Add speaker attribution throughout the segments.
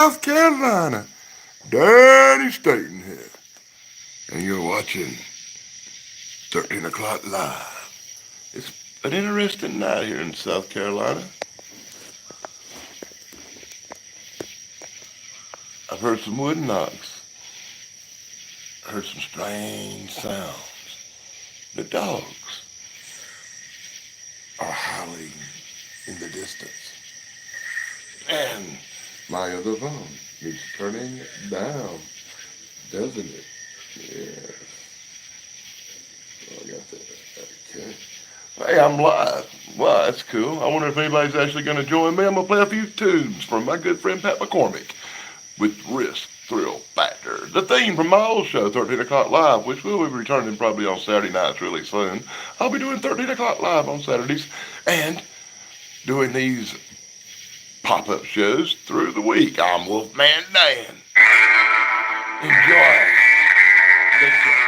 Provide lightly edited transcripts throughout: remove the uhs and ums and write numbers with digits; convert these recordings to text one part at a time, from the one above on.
Speaker 1: South Carolina. Dirty state in here. And you're watching 13 o'clock live. It's an interesting night here in South Carolina. I've heard some wood knocks. Heard some strange sounds. The dogs are howling in the distance. And my other phone is turning down, doesn't it? Yeah. I got that. Okay. Hey, I'm live. Wow, that's cool. I wonder if anybody's actually going to join me. I'm going to play a few tunes from my good friend Pat McCormick with Risk, Thrill, Factor. The theme from my old show, 13 O'Clock Live, which will be returning probably on Saturday nights really soon. I'll be doing 13 O'Clock Live on Saturdays and doing these pop-up shows through the week. I'm Wolfman Dan. Enjoy the show.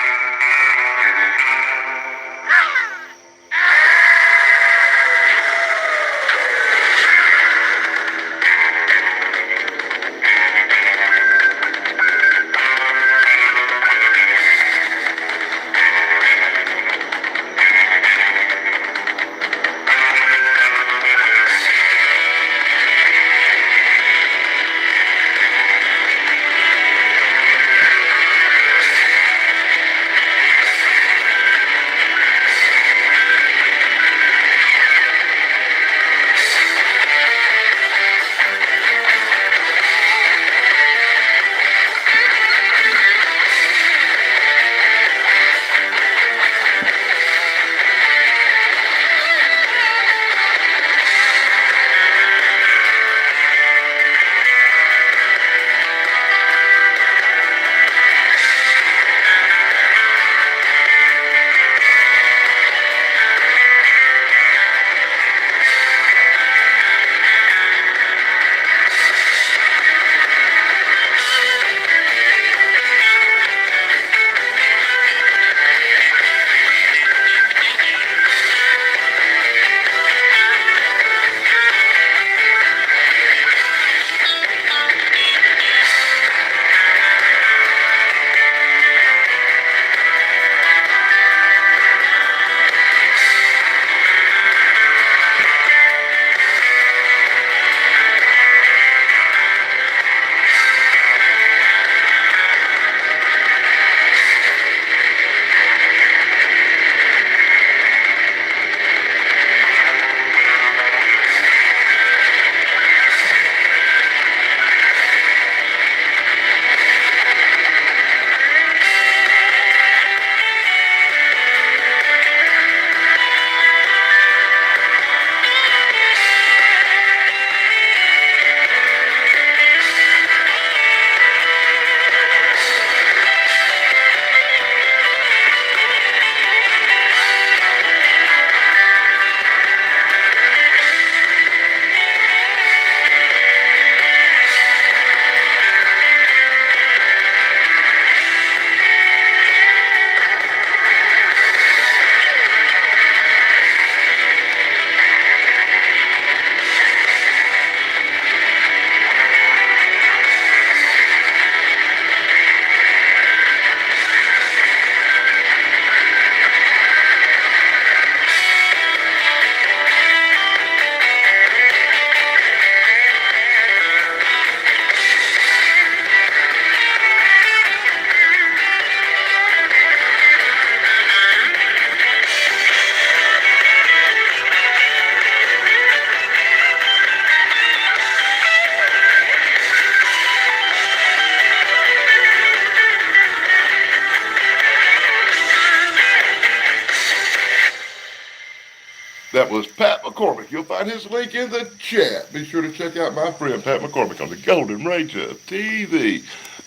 Speaker 1: That was Pat McCormick. You'll find his link in the chat. Be sure to check out my friend Pat McCormick on the Golden Rage of TV.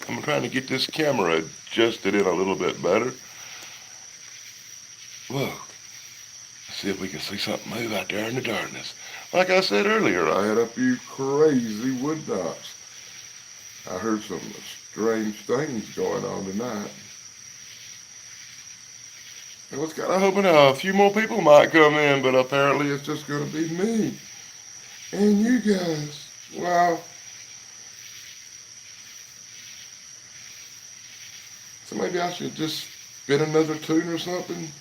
Speaker 1: I'm trying to get this camera adjusted in a little bit better. Whoa. Let's see if we can see something move out there in the darkness. Like I said earlier, I had a few crazy wood knocks. I heard some strange things going on tonight. I was kind of hoping a few more people might come in, but apparently it's just going to be me and you guys. Well, So maybe I should just spin another tune or something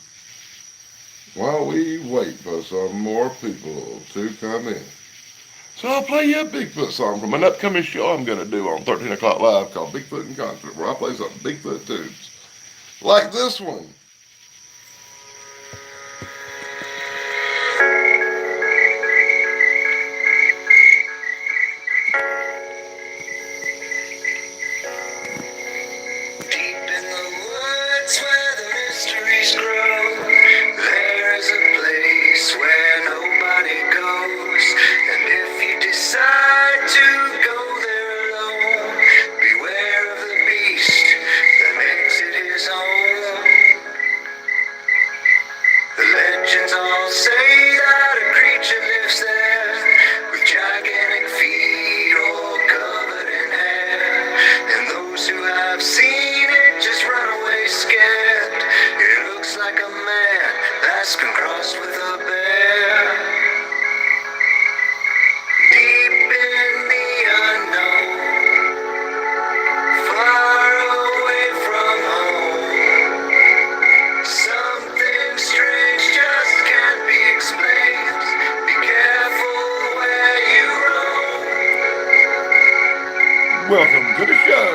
Speaker 1: while we wait for some more people to come in. So I'll play you a Bigfoot song from an upcoming show I'm going to do on 13 o'clock live called Bigfoot in Concert, where I play some Bigfoot tunes like this one. Deep in the woods where the mysteries grow, there's a place where nobody goes. And if you decide to go there alone, beware of the beast that makes it his home. The legends all say that a creature lives there with gigantic feet all covered in hair. And those who have seen it just run away scared. It looks like a man that's been crossed with a bear. Deep in the unknown, far away from home, something strange just can't be explained. Be careful where you roam. Welcome to the show.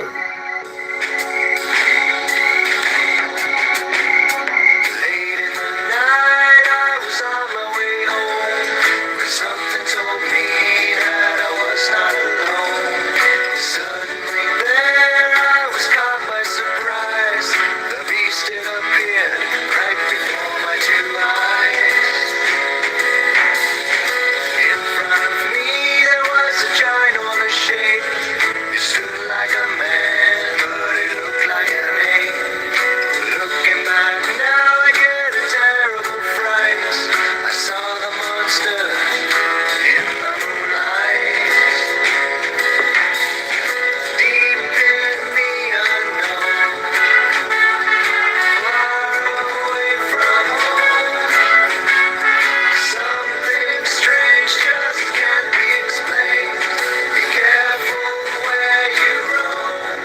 Speaker 1: Late in the night, I was on my way home, when something told me that I was not alone. Suddenly there, I was caught by surprise. The beast had appeared right before my two eyes. In front of me, there was a ginormous shape. It stood like a man, but it looked like an ape. Looking back now, I get a terrible fright. I saw the monster in the moonlight. Deep in the unknown, far away from home, something strange just can't be explained. Be careful where you roam.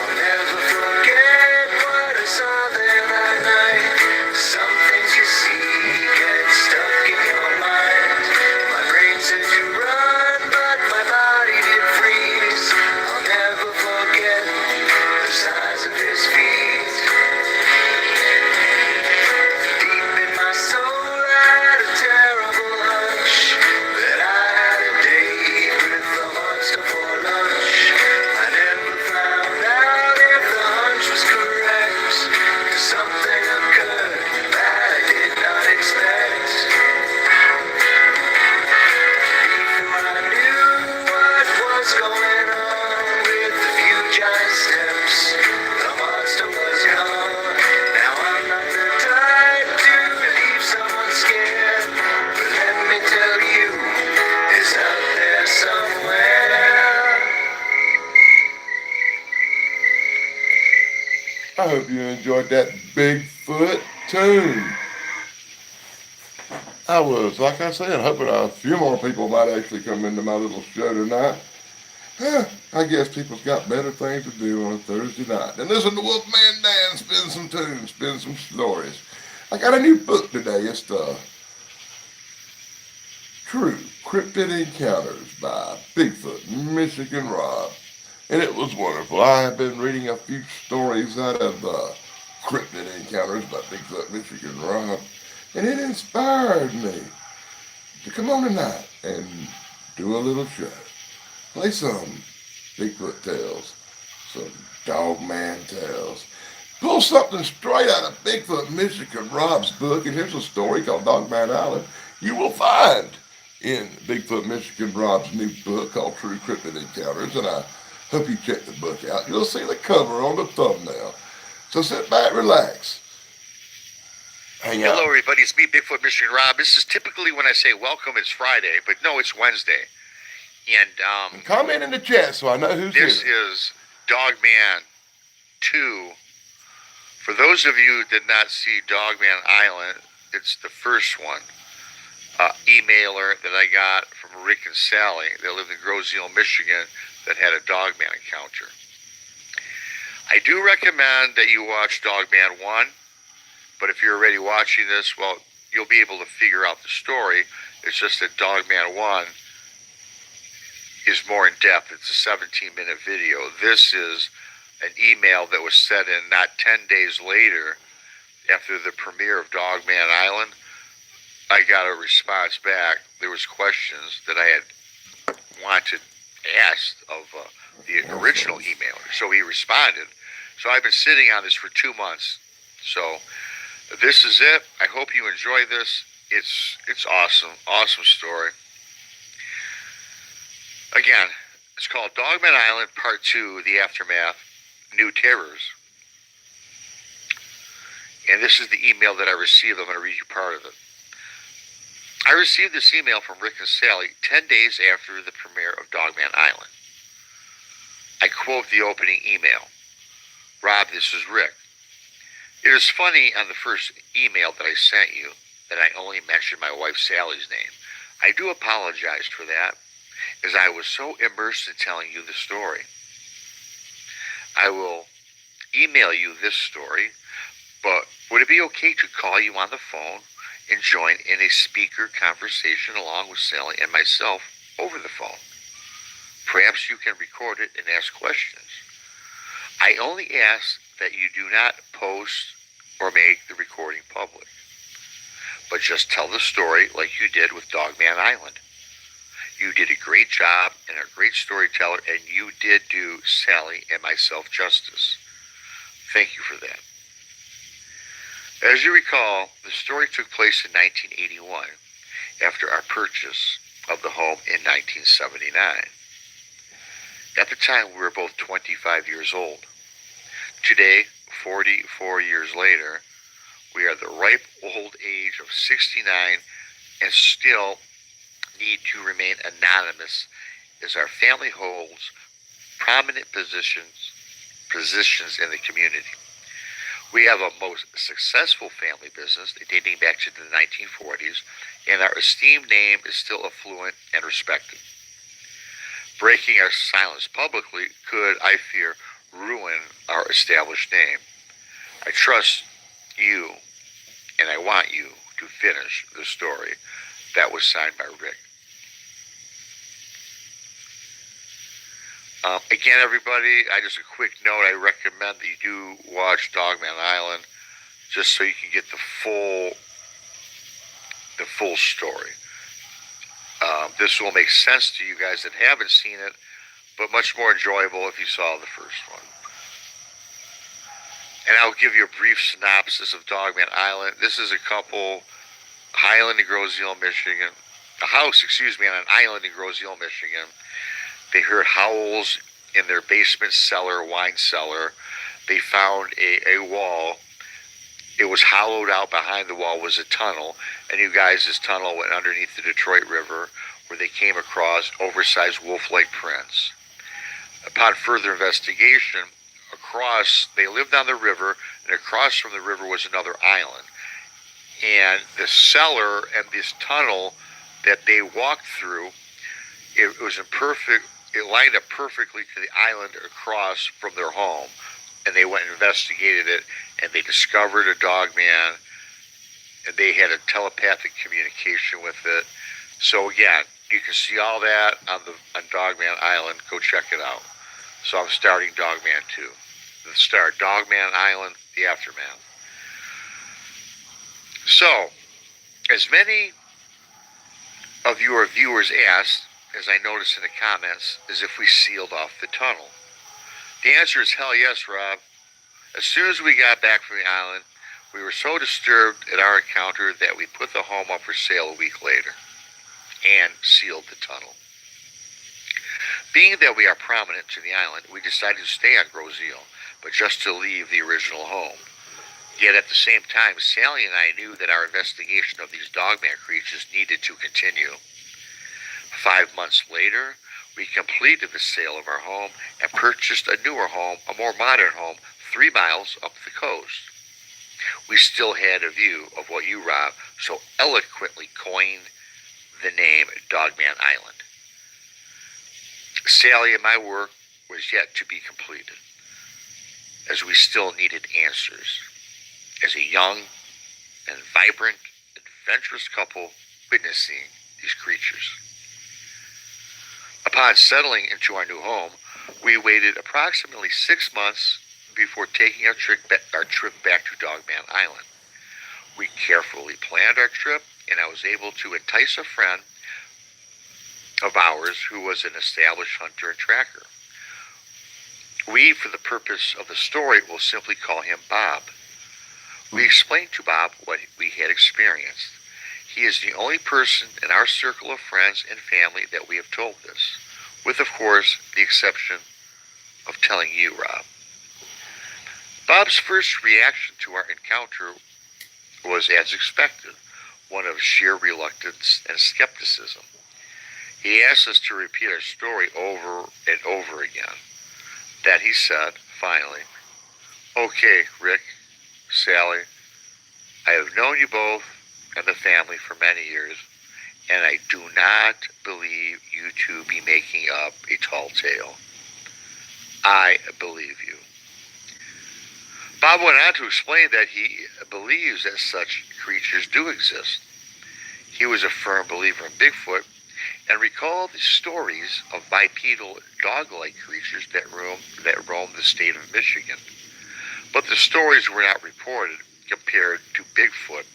Speaker 1: I'll never forget what I saw there that night. Some things you see get stuck in your mind. My brain said to run, but my body did freeze. I'll never forget the size of his feet. Deep in my soul, I had a terrible hunch that I had a date with the monster for lunch. I never found out if the hunch was correct, 'cause something occurred that I did not expect. Before I knew what was going on, with a few giant steps, the monster was gone. Now I'm not the type to leave someone scared, but let me tell you, it's out there somewhere. I hope you enjoyed that Bigfoot tune. I was, like I said, hoping a few more people might actually come into my little show tonight. I guess people's got better things to do on a Thursday night than listen to Wolfman Dan spin some tunes, spin some stories. I got a new book today. It's the True Cryptid Encounters by Bigfoot, Michigan Rob. And it was wonderful. I have been reading a few stories out of the Cryptid Encounters by Bigfoot, Michigan Rob. And it inspired me to come on tonight and do a little show. Play some Bigfoot tales, some Dogman tales. Pull something straight out of Bigfoot, Michigan Rob's book. And here's a story called Dogman Island you will find in Bigfoot, Michigan Rob's new book called True Cryptid Encounters. And I hope you check the book out. You'll see the cover on the thumbnail. So sit back, relax. Hang out.
Speaker 2: Hello, everybody. It's me, Bigfoot, Michigan Rob. This is typically when I say welcome, it's Friday, but no, it's Wednesday. And
Speaker 1: comment in the chat so I know who's
Speaker 2: this
Speaker 1: here.
Speaker 2: is Dogman 2. For those of you who did not see Dogman Island, it's the first one. emailer that I got from Rick and Sally that lived in Groseal, Michigan, that had a Dogman encounter. I do recommend that you watch Dogman 1, but if you're already watching this, well, you'll be able to figure out the story. It's just that Dogman 1 is more in depth. It's a 17-minute video. This is an email that was sent in not 10 days later after the premiere of Dogman Island. I got a response back. There was questions that I had wanted asked of the original emailer, so he responded. So I've been sitting on this for 2 months. So this is it. I hope you enjoy this. It's awesome story. Again, it's called Dogman Island Part 2, The Aftermath, New Terrors. And this is the email that I received. I'm going to read you part of it. I received this email from Rick and Sally 10 days after the premiere of Dogman Island. I quote the opening email. Rob, this is Rick. It is funny on the first email that I sent you that I only mentioned my wife Sally's name. I do apologize for that, as I was so immersed in telling you the story. I will email you this story, but would it be okay to call you on the phone and join in a speaker conversation along with Sally and myself over the phone? Perhaps you can record it and ask questions. I only ask that you do not post or make the recording public, but just tell the story like you did with Dogman Island. You did a great job and a great storyteller, and you did do Sally and myself justice. Thank you for that. As you recall, the story took place in 1981 after our purchase of the home in 1979. At the time, we were both 25 years old. Today, 44 years later, we are the ripe old age of 69 and still need to remain anonymous as our family holds prominent positions in the community. We have a most successful family business dating back to the 1940s, and our esteemed name is still affluent and respected. Breaking our silence publicly could, I fear, ruin our established name. I trust you, and I want you to finish the story. That was signed by Rick. Again, everybody, just a quick note, I recommend that you do watch Dogman Island just so you can get the full story. This will make sense to you guys that haven't seen it, but much more enjoyable if you saw the first one. And I'll give you a brief synopsis of Dogman Island. This is a couple, Highland in Groseal, Michigan. A house, on an island in Groseal, Michigan. They heard howls in their basement cellar, wine cellar. They found a wall. It was hollowed out. Behind the wall was a tunnel. And you guys, this tunnel went underneath the Detroit River, where they came across oversized wolf-like prints. Upon further investigation, they lived on the river, and across from the river was another island. And the cellar and this tunnel that they walked through, it lined up perfectly to the island across from their home. And they went and investigated it, and they discovered a Dogman, and they had a telepathic communication with it. So again, you can see all that on Dogman Island. Go check it out. So I'm starting Dogman 2. The start, Dogman Island, The Aftermath. So, as many of your viewers asked, as I noticed in the comments, is if we sealed off the tunnel. The answer is hell yes, Rob. As soon as we got back from the island, we were so disturbed at our encounter that we put the home up for sale a week later and sealed the tunnel. Being that we are prominent to the island, we decided to stay on Groseal, but just to leave the original home. Yet at the same time, Sally and I knew that our investigation of these Dogman creatures needed to continue. 5 months later, we completed the sale of our home and purchased a newer home, a more modern home, 3 miles up the coast. We still had a view of what you, Rob, so eloquently coined the name Dogman Island. Sally and my work was yet to be completed, as we still needed answers. As a young and vibrant, adventurous couple witnessing these creatures. Upon settling into our new home, we waited approximately 6 months before taking our trip back to Dogman Island. We carefully planned our trip, and I was able to entice a friend of ours who was an established hunter and tracker. We, for the purpose of the story, will simply call him Bob. We explained to Bob what we had experienced. He is the only person in our circle of friends and family that we have told this, with, of course, the exception of telling you, Rob. Bob's first reaction to our encounter was, as expected, one of sheer reluctance and skepticism. He asked us to repeat our story over and over again. Then he said, finally, "Okay, Rick, Sally, I have known you both and the family for many years, and I do not believe you to be making up a tall tale. I believe you." Bob went on to explain that he believes that such creatures do exist. He was a firm believer in Bigfoot and recalled the stories of bipedal dog-like creatures that roam the state of Michigan. But the stories were not reported compared to Bigfoot.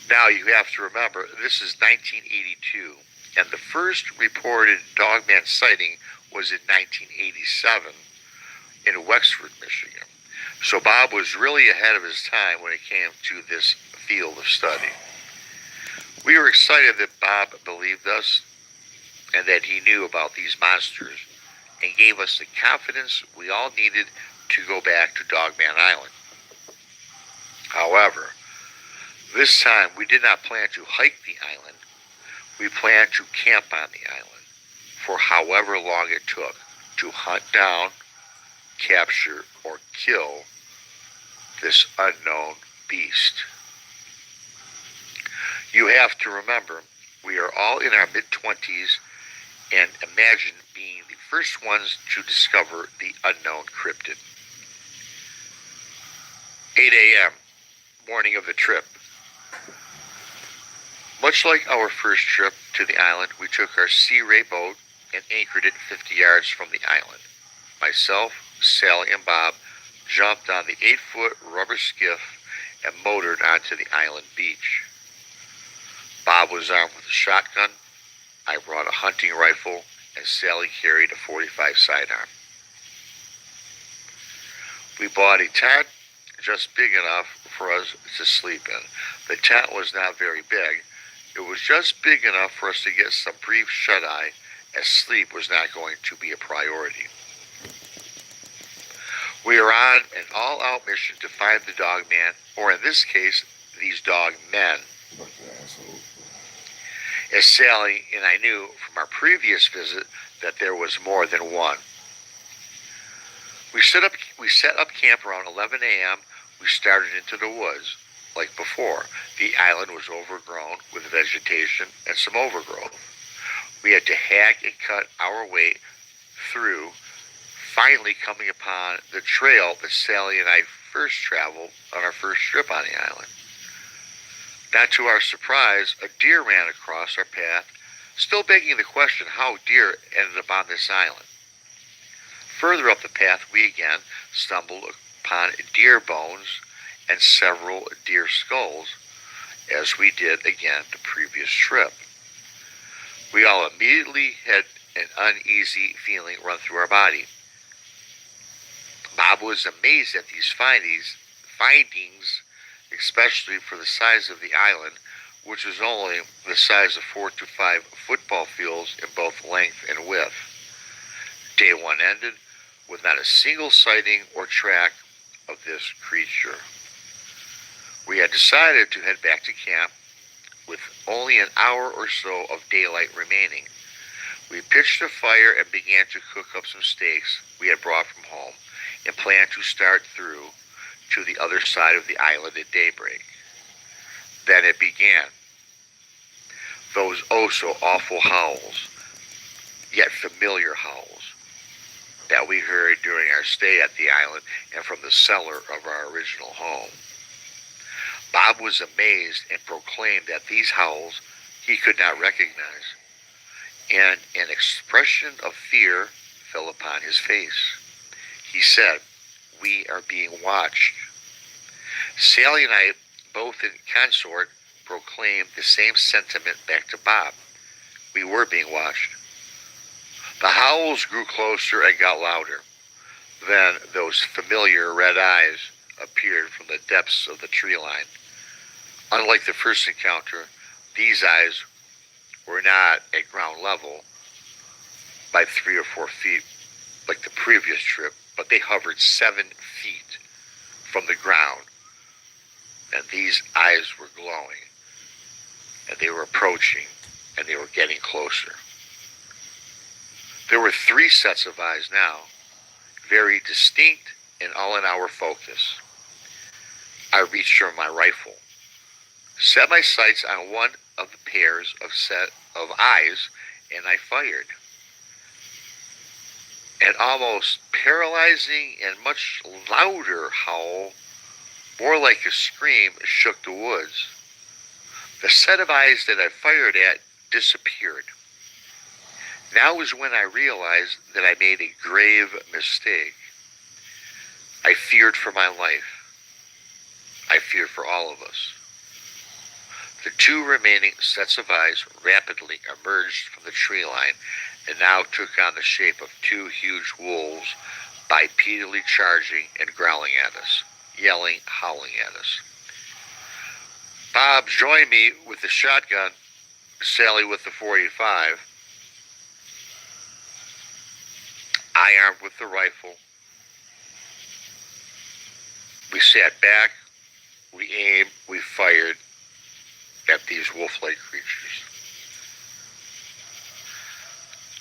Speaker 2: Now you have to remember, this is 1982, and the first reported Dogman sighting was in 1987 in Wexford, Michigan. So Bob was really ahead of his time when it came to this field of study. We were excited that Bob believed us and that he knew about these monsters and gave us the confidence we all needed to go back to Dogman Island. However, this time we did not plan to hike the island. We planned to camp on the island for however long it took to hunt down, capture, or kill this unknown beast. You have to remember, we are all in our mid-20s and imagine being the first ones to discover the unknown cryptid. 8 a.m., morning of the trip. Much like our first trip to the island, we took our Sea Ray boat and anchored it 50 yards from the island. Myself, Sally, and Bob jumped on the 8-foot rubber skiff and motored onto the island beach. Bob was armed with a shotgun, I brought a hunting rifle, and Sally carried a .45 sidearm. We bought a tent just big enough for us to sleep in. The tent was not very big. It was just big enough for us to get some brief shut-eye, as sleep was not going to be a priority. We are on an all-out mission to find the dog man, or in this case, these dog men. As Sally and I knew from our previous visit that there was more than one. We set up camp around 11 a.m. We started into the woods. Like before, the island was overgrown with vegetation and some overgrowth. We had to hack and cut our way through, finally coming upon the trail that Sally and I first traveled on our first trip on the island. Not to our surprise, a deer ran across our path, still begging the question how deer ended up on this island. Further up the path, we again stumbled upon deer bones and several deer skulls, as we did again the previous trip. We all immediately had an uneasy feeling run through our body. Bob was amazed at these findings, especially for the size of the island, which was only the size of 4 to 5 football fields in both length and width. Day one ended with not a single sighting or track of this creature. We had decided to head back to camp with only an hour or so of daylight remaining. We pitched a fire and began to cook up some steaks we had brought from home and planned to start through to the other side of the island at daybreak. Then it began. those oh so awful howls, yet familiar howls, that we heard during our stay at the island and from the cellar of our original home. Bob was amazed and proclaimed that these howls he could not recognize, and an expression of fear fell upon his face. He said, "We are being watched." Sally and I, both in consort, proclaimed the same sentiment back to Bob. We were being watched. The howls grew closer and got louder. Then those familiar red eyes appeared from the depths of the tree line. Unlike the first encounter, these eyes were not at ground level by 3 or 4 feet like the previous trip, but they hovered 7 feet from the ground. And these eyes were glowing, and they were approaching, and they were getting closer. There were 3 sets of eyes now, very distinct and all in our focus. I reached for my rifle, set my sights on one of the pairs of set of eyes, and I fired. An almost paralyzing and much louder howl, more like a scream, shook the woods. The set of eyes that I fired at disappeared. Now was when I realized that I made a grave mistake. I feared for my life. I feared for all of us. The 2 remaining sets of eyes rapidly emerged from the tree line and now took on the shape of 2 huge wolves, bipedally charging and growling at us, yelling, howling at us. Bob joined me with the shotgun, Sally with the .45. I armed with the rifle. We sat back, we aimed, we fired at these wolf-like creatures.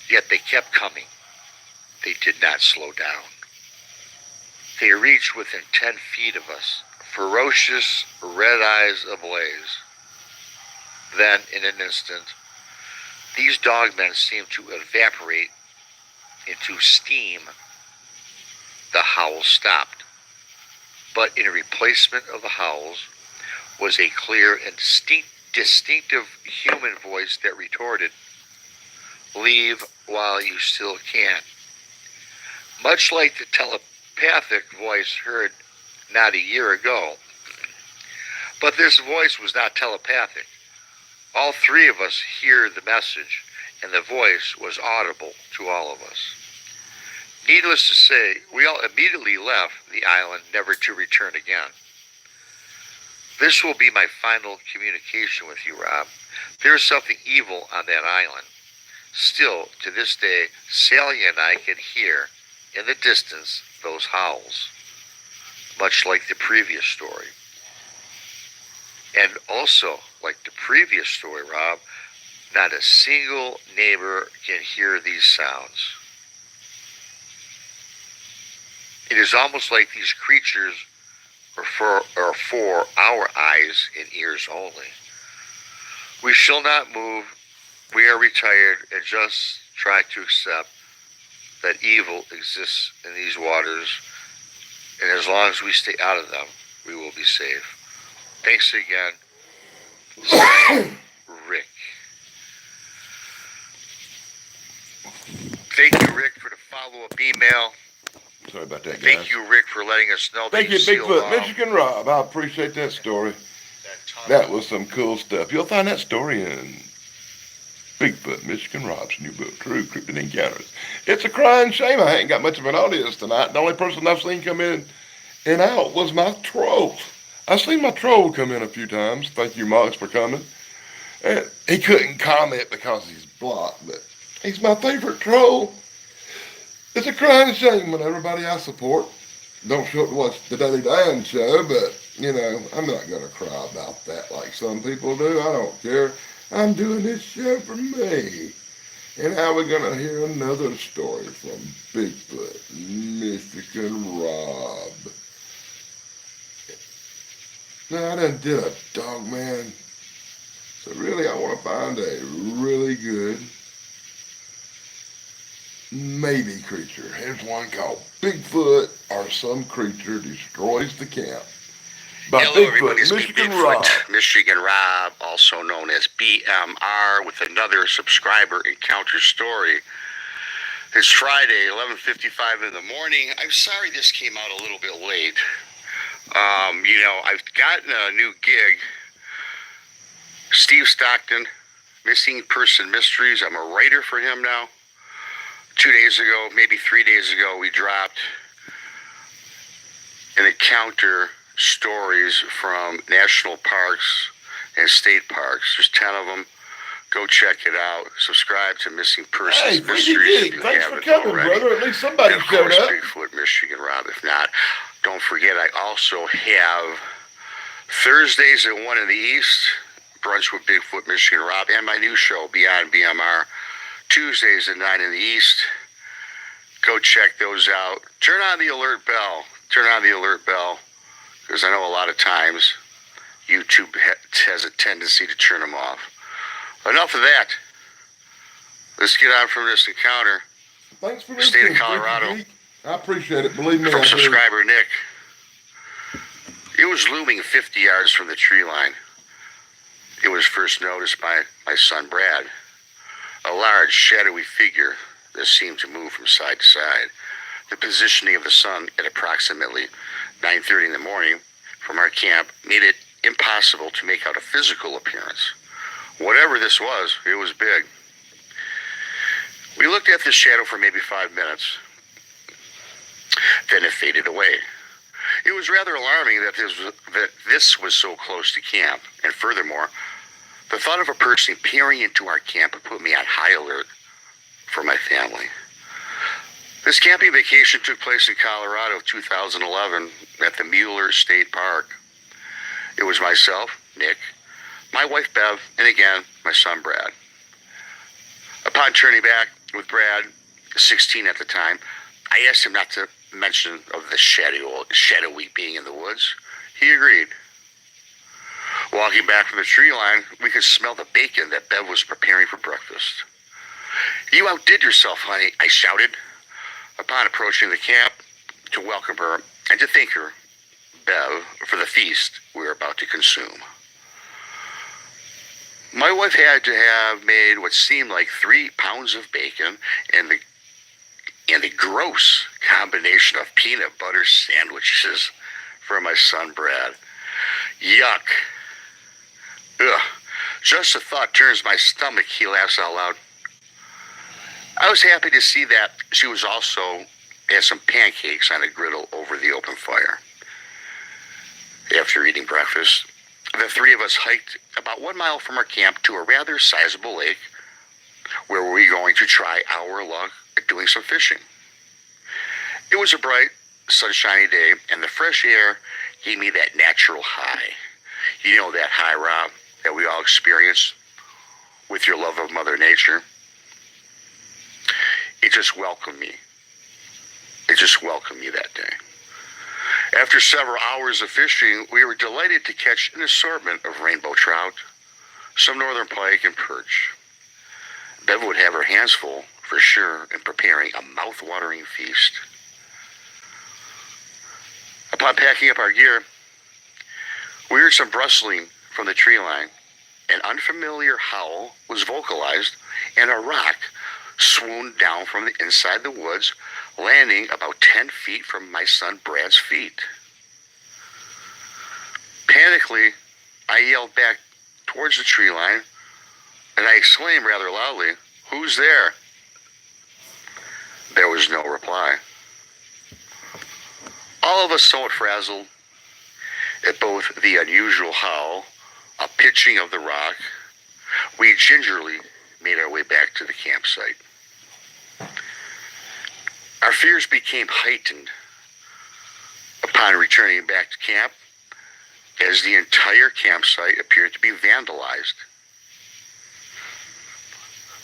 Speaker 2: Yet they kept coming. They did not slow down. They reached within 10 feet of us, ferocious red eyes ablaze. Then, in an instant, these dogmen seemed to evaporate into steam. The howls stopped, but in replacement of the howls was a clear and distinctive human voice that retorted, "Leave while you still can." Much like the telepathic voice heard not a year ago. But this voice was not telepathic. All 3 of us hear the message, and the voice was audible to all of us. Needless to say, we all immediately left the island, never to return again. This will be my final communication with you, Rob. There is something evil on that island. Still, to this day, Sally and I can hear, in the distance, those howls, much like the previous story. And also, like the previous story, Rob, not a single neighbor can hear these sounds. It is almost like these creatures are for our eyes and ears only. We shall not move. We are retired and just try to accept that evil exists in these waters, and as long as we stay out of them, we will be safe. Thanks again, Rick. Thank you, Rick, for the follow-up email.
Speaker 1: Sorry about that, guys.
Speaker 2: Thank you, Rick, for letting us know.
Speaker 1: Thank you, Bigfoot, Michigan Rob. I appreciate that story. That was some cool stuff. You'll find that story in Bigfoot, Michigan Rob's new book, True Cryptid Encounters. It's a crying shame I ain't got much of an audience tonight. The only person I've seen come in and out was my troll. I've seen my troll come in a few times. Thank you, Mox, for coming. And he couldn't comment because he's blocked, but he's my favorite troll. It's a crying shame when everybody I support don't show up to watch the Daily Dan show, but, you know, I'm not going to cry about that like some people do. I don't care. I'm doing this show for me. And now we're going to hear another story from Bigfoot, Michigan Rob. Now, I done did a dog man So really, I want to find a really good maybe creature. Here's one called Bigfoot or some creature destroys the camp. By
Speaker 2: Hello,
Speaker 1: Bigfoot,
Speaker 2: everybody. It's me,
Speaker 1: Michigan
Speaker 2: Bigfoot,
Speaker 1: Rob.
Speaker 2: Michigan Rob, also known as BMR, with another subscriber encounter story. It's Friday, 11:55 in the morning. I'm sorry this came out a little bit late. I've gotten a new gig. Steve Stockton, Missing Person Mysteries. I'm a writer for him now. 2 days ago, maybe 3 days ago, we dropped an encounter stories from national parks and state parks. There's 10 of them. Go check it out. Subscribe to Missing Persons
Speaker 1: Hey,
Speaker 2: Mysteries
Speaker 1: Freaky
Speaker 2: if you
Speaker 1: thanks for
Speaker 2: haven't
Speaker 1: coming,
Speaker 2: already.
Speaker 1: brother. At least somebody
Speaker 2: And of
Speaker 1: showed
Speaker 2: course,
Speaker 1: up.
Speaker 2: Bigfoot, Michigan Rob. If not, don't forget, I also have Thursdays at 1 in the East, brunch with Bigfoot, Michigan Rob, and my new show, Beyond BMR, Tuesdays at 9 in the East. Go check those out. Turn on the alert bell. Turn on the alert bell, because I know a lot of times YouTube has a tendency to turn them off. Enough of that. Let's get on from this encounter.
Speaker 1: Thanks for
Speaker 2: State
Speaker 1: listening,
Speaker 2: of Colorado.
Speaker 1: Freaky Geek. I appreciate it. Believe me,
Speaker 2: From
Speaker 1: I do.
Speaker 2: subscriber Nick. It was looming 50 yards from the tree line. It was first noticed by my son Brad. A large, shadowy figure that seemed to move from side to side. The positioning of the sun at approximately 9:30 in the morning from our camp made it impossible to make out a physical appearance. Whatever this was, it was big. We looked at this shadow for maybe 5 minutes. Then it faded away. It was rather alarming that this was so close to camp, and furthermore, the thought of a person peering into our camp put me on high alert for my family. This camping vacation took place in Colorado 2011 at the Mueller State Park. It was myself, Nick, my wife Bev, and again, my son Brad. Upon turning back with Brad, 16 at the time, I asked him not to mention of the shadowy being in the woods. He agreed. Walking back from the tree line, we could smell the bacon that Bev was preparing for breakfast. "You outdid yourself, honey," I shouted upon approaching the camp to welcome her and to thank her, Bev, for the feast we were about to consume. My wife had to have made what seemed like 3 pounds of bacon and the gross combination of peanut butter sandwiches for my son Brad. Yuck. Ugh. Just the thought turns my stomach, he laughs out loud. I was happy to see that she was also had some pancakes on a griddle over the open fire. After eating breakfast, the three of us hiked about 1 mile from our camp to a rather sizable lake where we were going to try our luck at doing some fishing. It was a bright, sunshiny day, and the fresh air gave me that natural high. You know that high, Rob, that we all experience with your love of Mother Nature? It just welcomed me. It just welcomed me that day. After several hours of fishing, we were delighted to catch an assortment of rainbow trout, some northern pike, and perch. Bev would have her hands full, for sure, in preparing a mouth-watering feast. Upon packing up our gear, we heard some rustling from the tree line. An unfamiliar howl was vocalized, and a rock swooned down from the inside the woods, landing about 10 feet from my son Brad's feet. Panically, I yelled back towards the tree line, and I exclaimed rather loudly, "Who's there?" There was no reply. All of us somewhat frazzled at both the unusual howl, a pitching of the rock, we gingerly made our way back to the campsite. Our fears became heightened upon returning back to camp, as the entire campsite appeared to be vandalized.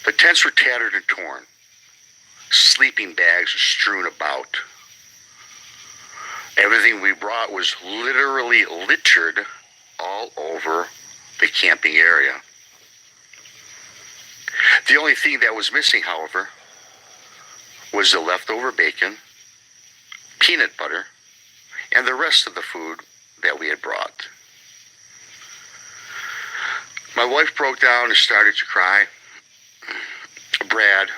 Speaker 2: The tents were tattered and torn, sleeping bags strewn about. Everything we brought was literally littered all over the camping area. The only thing that was missing, however, was the leftover bacon, peanut butter, and the rest of the food that we had brought. My wife broke down and started to cry. Brad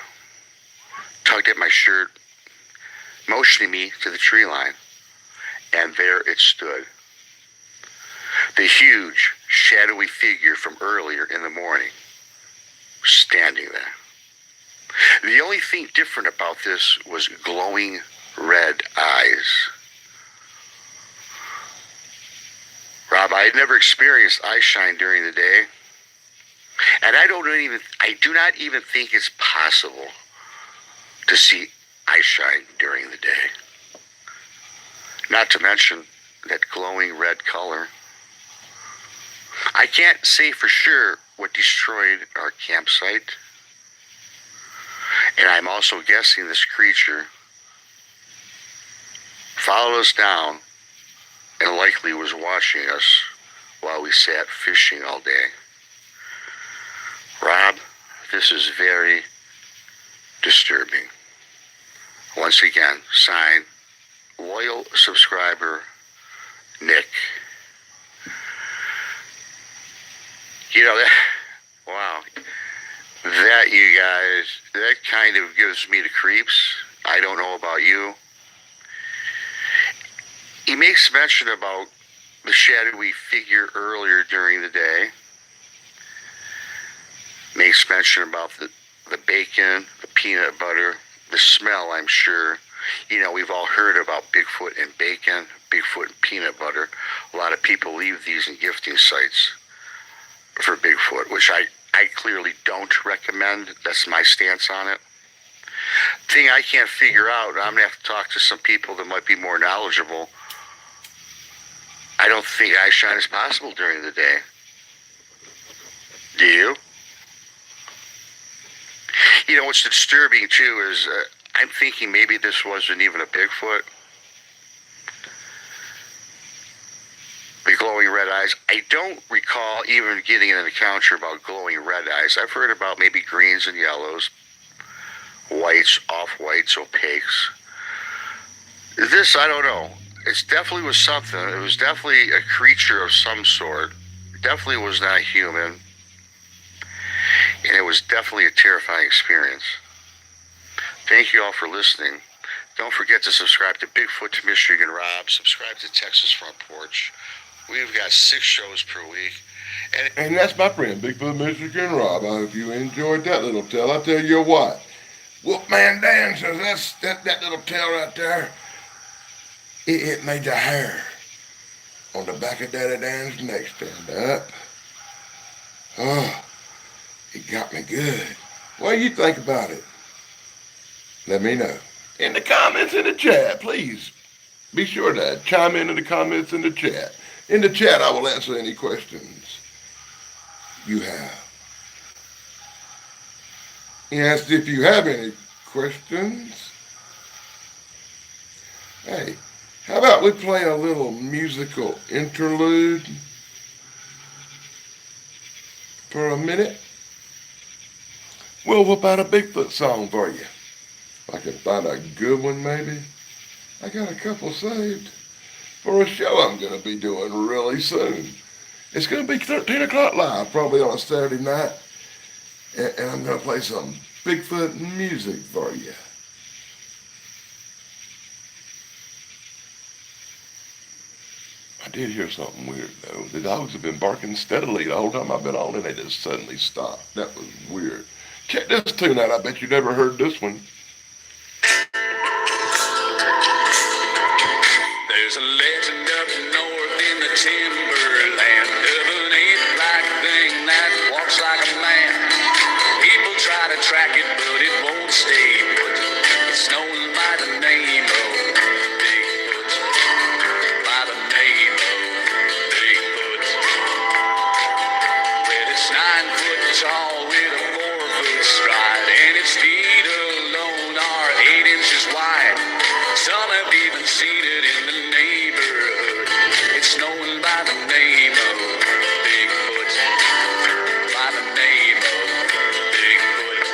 Speaker 2: tugged at my shirt, motioning me to the tree line, and there it stood. The huge, shadowy figure from earlier in the morning, standing there. The only thing different about this was glowing red eyes. Rob, I had never experienced eye shine during the day, and I do not even think it's possible to see eye shine during the day. Not to mention that glowing red color. I can't say for sure what destroyed our campsite, and I'm also guessing this creature followed us down and likely was watching us while we sat fishing all day. Rob, this is very disturbing. Once again, signed, loyal subscriber, Nick. You know, wow. That, you guys, that kind of gives me the creeps. I don't know about you. He makes mention about the shadowy figure earlier during the day. Makes mention about the bacon, the peanut butter, the smell, I'm sure. You know, we've all heard about Bigfoot and bacon, Bigfoot and peanut butter. A lot of people leave these in gifting sites for Bigfoot, which I clearly don't recommend. That's my stance on it. Thing I can't figure out, I'm going to have to talk to some people that might be more knowledgeable. I don't think eye shine is possible during the day. Do you? You know, what's disturbing, too, is I'm thinking maybe this wasn't even a Bigfoot. The glowing red eyes. I don't recall even getting an encounter about glowing red eyes. I've heard about maybe greens and yellows, whites, off-whites, opaques. This, I don't know. It definitely was something. It was definitely a creature of some sort. It definitely was not human. And it was definitely a terrifying experience. Thank you all for listening. Don't forget to subscribe to Bigfoot to Michigan Rob. Subscribe to Texas Front Porch. We've got 6 shows per week.
Speaker 1: And that's my friend, Bigfoot Michigan Rob. I hope you enjoyed that little tale. I tell you what, Wolfman Dan says that little tale right there, it made the hair on the back of Daddy Dan's neck stand up. Oh, it got me good. What do you think about it? Let me know. In the comments in the chat, please. Be sure to chime in the comments in the chat. In the chat, I will answer any questions you have. Yes, if you have any questions, hey, how about we play a little musical interlude for a minute? We'll whip out a Bigfoot song for you. If I can find a good one, maybe. I got a couple saved for a show I'm going to be doing really soon. It's going to be 13 o'clock live, probably on a Saturday night. And I'm going to play some Bigfoot music for you. I did hear something weird, though. The dogs have been barking steadily the whole time I've been on, and they just suddenly stopped. That was weird. Check this tune out. I bet you never heard this one.
Speaker 3: There's a legend up north in the timberland of an ape-like thing that walks like a man. People try to track it, but it won't stay put. It's known by the name of Bigfoot. By the name of Bigfoot. Well, it's 9 foot tall with a 4-foot stride, and its feet alone are 8 inches wide. Some have even seen it in the neighborhood. It's known by the name of Bigfoot. By the name of Bigfoot.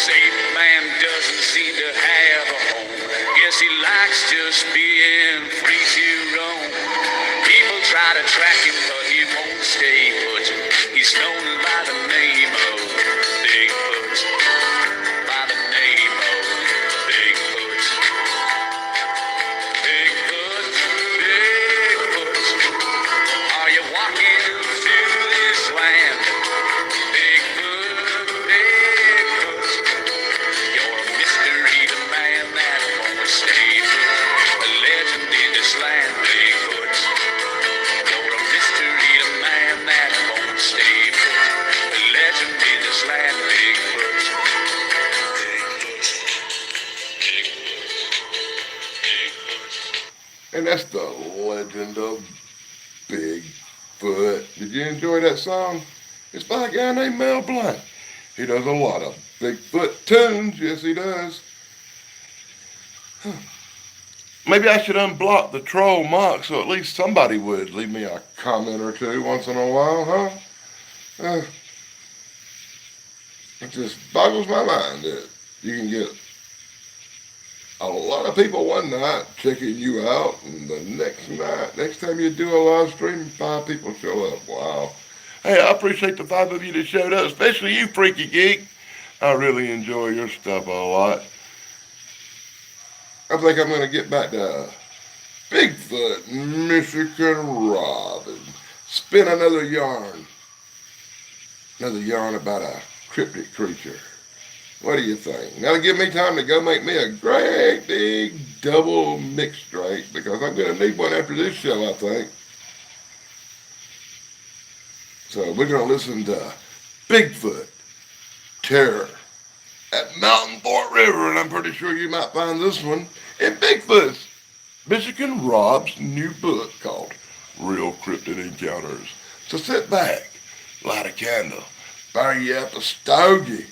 Speaker 3: Safe man doesn't seem to have a home. Guess he likes just being free to roam. People try to track him, but he won't stay put. He's known by the name of Bigfoot. By the name of Bigfoot. Bigfoot, Bigfoot. Are you walking through this land? Bigfoot, Bigfoot. You're a mystery to man that won't stay put. A legend in this land, Bigfoot. You're a mystery to man that won't stay put. A legend in this land, Bigfoot. Bigfoot. Bigfoot.
Speaker 1: And that's the legend of Bigfoot. Did you enjoy that song? It's by a guy named Mel Blanc. He does a lot of Bigfoot tunes. Yes, he does. Maybe I should unblock the troll mock so at least somebody would leave me a comment or two once in a while, huh? It just boggles my mind that you can get a lot of people one night checking you out, and the next time you do a live stream, 5 people show up. Wow. Hey, I appreciate the 5 of you that showed up, especially you, Freaky Geek. I really enjoy your stuff a lot. I think I'm going to get back to Bigfoot, Michigan Rob, and spin another yarn. Another yarn about a cryptid creature. What do you think? That'll give me time to go make me a great big double mixed drink, because I'm going to need one after this show, I think. So we're going to listen to Bigfoot, Terror at Mountain Fort River, and I'm pretty sure you might find this one in Bigfoot's Michigan Rob's new book called Real Cryptid Encounters. So sit back, light a candle, fire you up a stogie,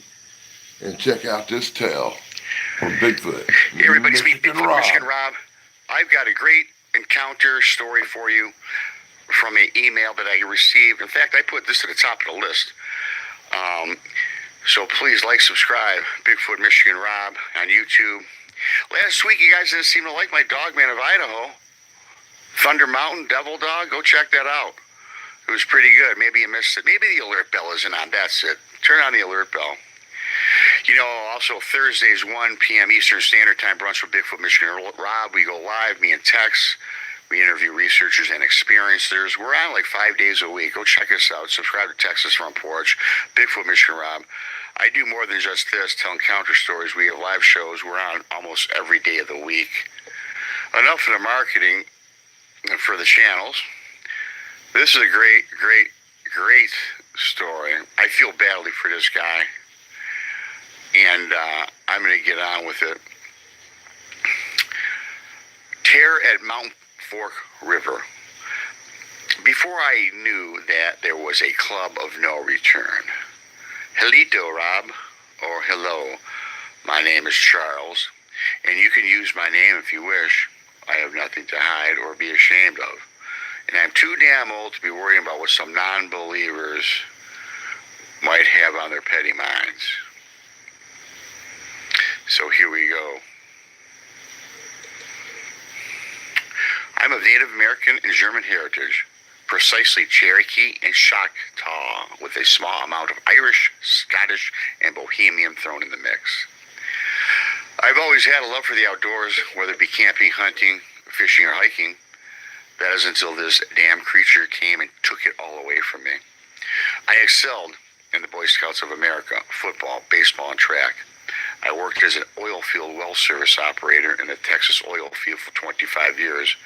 Speaker 1: and check out this tale from Bigfoot.
Speaker 2: Hey everybody, it's me,
Speaker 1: Michigan
Speaker 2: Bigfoot
Speaker 1: Rob.
Speaker 2: Michigan Rob. I've got a great encounter story for you from an email that I received. In fact, I put this at the top of the list. So please like, subscribe, Bigfoot Michigan Rob on YouTube. Last week, you guys didn't seem to like my Dogman of Idaho. Thunder Mountain Devil Dog, go check that out. It was pretty good. Maybe you missed it. Maybe the alert bell isn't on. That's it. Turn on the alert bell. You know, also Thursdays, 1 p.m. Eastern Standard Time, brunch with Bigfoot Michigan Rob. We go live, me and Tex. We interview researchers and experiencers. We're on like 5 days a week. Go check us out. Subscribe to Texas Front Porch, Bigfoot Michigan Rob. I do more than just this, tell encounter stories. We have live shows. We're on almost every day of the week. Enough of the marketing for the channels. This is a great, great, great story. I feel badly for this guy. And I'm going to get on with it. Terror at Mount Fork River. Before I knew that there was a club of no return. Helito, Rob, or hello. My name is Charles, and you can use my name if you wish. I have nothing to hide or be ashamed of. And I'm too damn old to be worrying about what some non-believers might have on their petty minds. So here we go. I'm of Native American and German heritage, precisely Cherokee and Choctaw, with a small amount of Irish, Scottish, and Bohemian thrown in the mix. I've always had a love for the outdoors, whether it be camping, hunting, fishing, or hiking. That is until this damn creature came and took it all away from me. I excelled in the Boy Scouts of America, football, baseball, and track. I worked as an oil field well service operator in the Texas oil field for 25 years.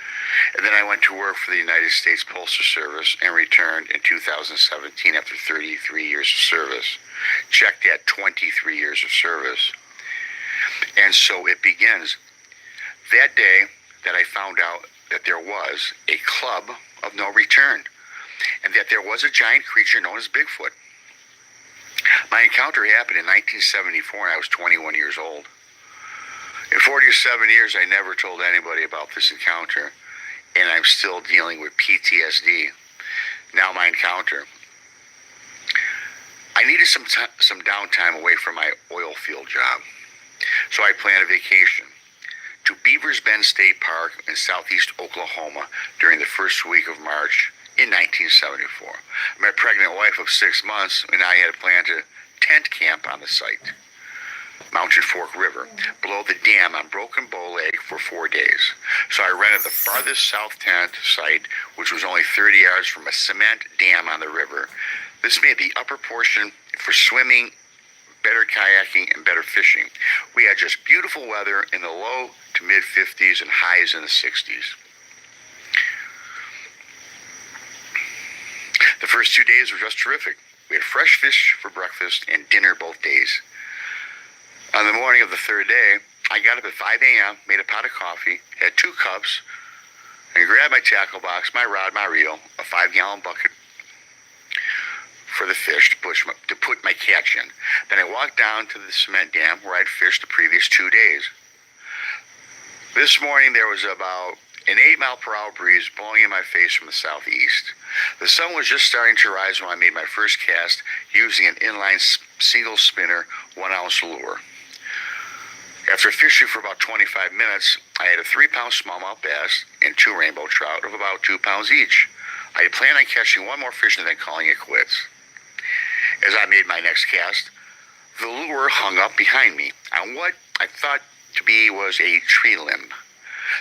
Speaker 2: And then I went to work for the United States Postal Service and returned in 2017 after 33 years of service. Check that, 23 years of service. And so it begins. That day that I found out that there was a club of no return and that there was a giant creature known as Bigfoot. My encounter happened in 1974 and I was 21 years old. In 47 years, I never told anybody about this encounter, and I'm still dealing with PTSD. Now my encounter. I I needed some downtime away from my oil field job, so I planned a vacation to Beavers Bend State Park in southeast Oklahoma during the first week of March in 1974. My pregnant wife of 6 months and I had planned to tent camp on the site, Mountain Fork River, below the dam on Broken Bow Lake for 4 days. So I rented the farthest south tent site, which was only 30 yards from a cement dam on the river. This made the upper portion for swimming, better kayaking, and better fishing. We had just beautiful weather in the low to mid 50s and highs in the 60s. The first 2 days were just terrific. We had fresh fish for breakfast and dinner both days. On the morning of the third day, I got up at 5 a.m., made a pot of coffee, had 2 cups, and grabbed my tackle box, my rod, my reel, a 5-gallon bucket for the fish to put my catch in. Then I walked down to the cement dam where I'd fished the previous 2 days. This morning there was about an 8-mile-per-hour breeze blowing in my face from the southeast. The sun was just starting to rise when I made my first cast using an inline single spinner 1-ounce lure. After fishing for about 25 minutes, I had a 3-pound smallmouth bass and 2 rainbow trout of about 2 pounds each. I had planned on catching 1 more fish and then calling it quits. As I made my next cast, the lure hung up behind me on what I thought to be was a tree limb.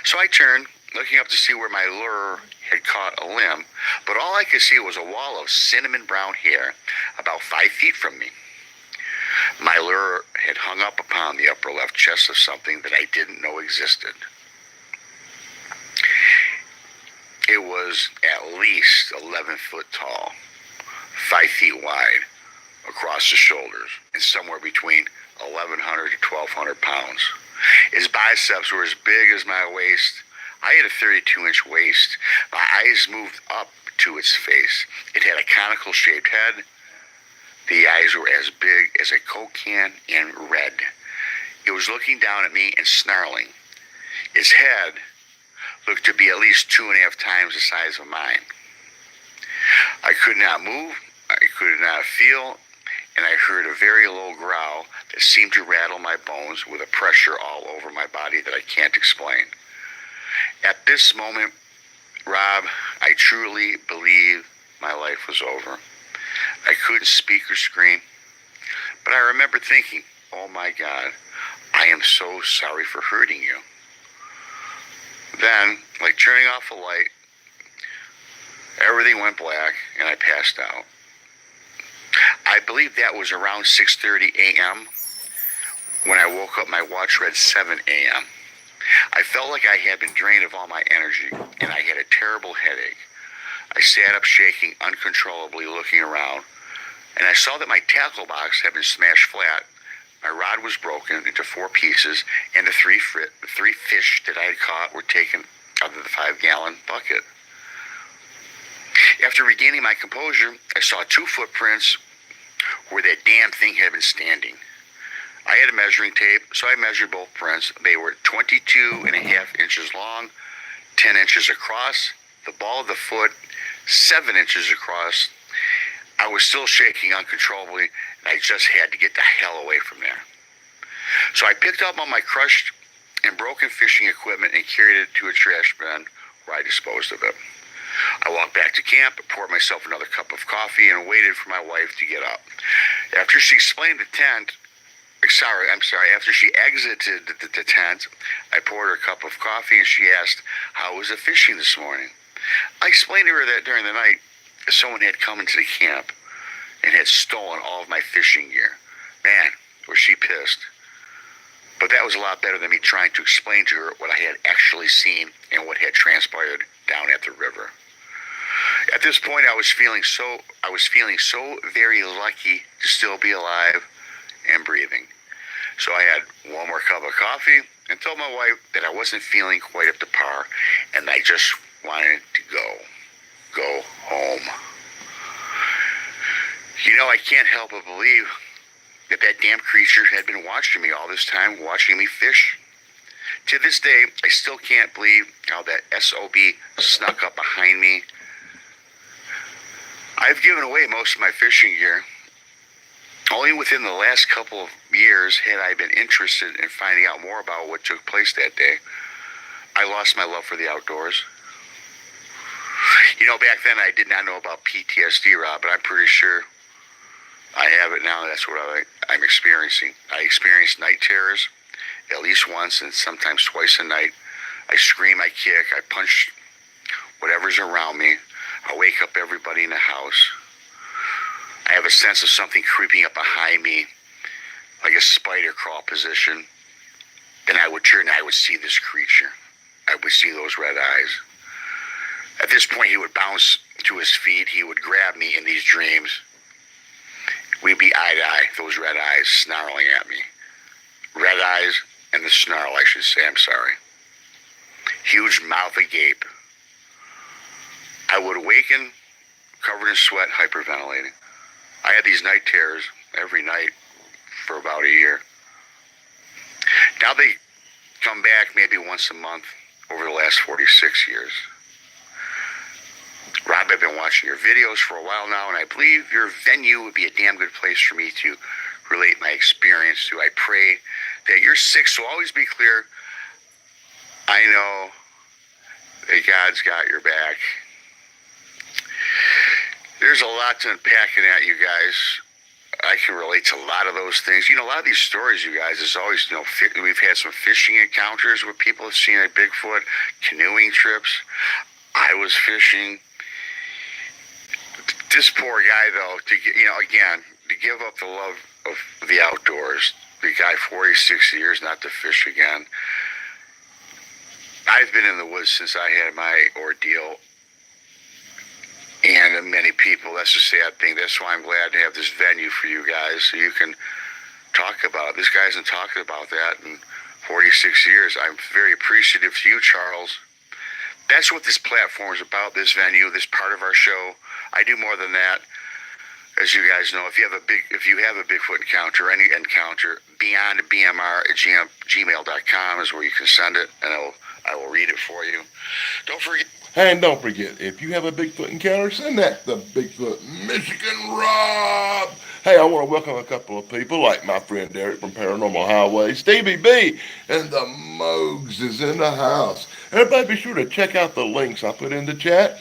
Speaker 2: So I turned, looking up to see where my lure had caught a limb, but all I could see was a wall of cinnamon brown hair about 5 feet from me. My lure had hung up upon the upper left chest of something that I didn't know existed. It was at least 11 foot tall, 5 feet wide across the shoulders, and somewhere between 1,100 to 1,200 pounds. Its biceps were as big as my waist. I had a 32-inch waist. My eyes moved up to its face. It had a conical shaped head. The eyes were as big as a Coke can and red. It was looking down at me and snarling. Its head looked to be at least 2.5 times the size of mine. I could not move, I could not feel, and I heard a very low growl that seemed to rattle my bones with a pressure all over my body that I can't explain. At this moment, Rob, I truly believe my life was over. I couldn't speak or scream, but I remember thinking, oh my God, I am so sorry for hurting you. Then, like turning off a light, everything went black and I passed out. I believe that was around 6:30 a.m. When I woke up, my watch read 7 a.m. I felt like I had been drained of all my energy and I had a terrible headache. I sat up shaking uncontrollably, looking around, and I saw that my tackle box had been smashed flat. My rod was broken into 4 pieces, and the three fish that I had caught were taken out of the 5-gallon bucket. After regaining my composure, I saw 2 footprints where that damn thing had been standing. I had a measuring tape, so I measured both prints. They were 22.5 inches long, 10 inches across. The ball of the foot, 7 inches across. I was still shaking uncontrollably, and I just had to get the hell away from there. So I picked up all my crushed and broken fishing equipment and carried it to a trash bin where I disposed of it. I walked back to camp, poured myself another cup of coffee, and waited for my wife to get up. After she explained the tent, after she exited the tent, I poured her a cup of coffee and she asked, how was the fishing this morning? I explained to her that during the night, someone had come into the camp and had stolen all of my fishing gear. Man, was she pissed. But that was a lot better than me trying to explain to her what I had actually seen and what had transpired down at the river. At this point, I was feeling so very lucky to still be alive and breathing. So I had one more cup of coffee and told my wife that I wasn't feeling quite up to par and I just wanted to go home. You know, I can't help but believe that damn creature had been watching me all this time, watching me fish. To this day, I still can't believe how that SOB snuck up behind me. I've given away most of my fishing gear, Only within the last couple of years had I been interested in finding out more about what took place that day. I lost my love for the outdoors. You know, back then I did not know about PTSD, Rob, but I'm pretty sure I have it now. That's what I'm experiencing. I experience night terrors at least once and sometimes twice a night. I scream, I kick, I punch whatever's around me. I wake up everybody in the house. I have a sense of something creeping up behind me, like a spider crawl position. And I would turn and I would see this creature. I would see those red eyes. At this point, he would bounce to his feet. He would grab me in these dreams. We'd be eye to eye, those red eyes snarling at me. Red eyes and the snarl, I should say, I'm sorry. Huge mouth agape. I would awaken covered in sweat, hyperventilating. I had these night terrors every night for about a year. Now they come back maybe once a month over the last 46 years. Rob, I've been watching your videos for a while now, and I believe your venue would be a damn good place for me to relate my experience to. I pray that you're sick, so always be clear. I know that God's got your back. There's a lot to unpacking at you guys. I can relate to a lot of those things. You know, a lot of these stories, you guys, is always, you know, we've had some fishing encounters where people have seen a Bigfoot, canoeing trips. I was fishing. This poor guy, though, to give up the love of the outdoors, the guy 46 years not to fish again. I've been in the woods since I had my ordeal. And many people, that's a sad thing. That's why I'm glad to have this venue for you guys so you can talk about it. This guy hasn't talked about that in 46 years. I'm very appreciative to you, Charles. That's what this platform is about, this venue, this part of our show. I do more than that. As you guys know, if you have a Bigfoot encounter, any encounter, beyondbmr@gmail.com is where you can send it, and I will read it for you. Don't forget.
Speaker 1: And don't forget, if you have a Bigfoot encounter, send that to Bigfoot Michigan Rob. Hey, I want to welcome a couple of people, like my friend Derek from Paranormal Highway, Stevie B, and the Mogs is in the house. Everybody be sure to check out the links I put in the chat,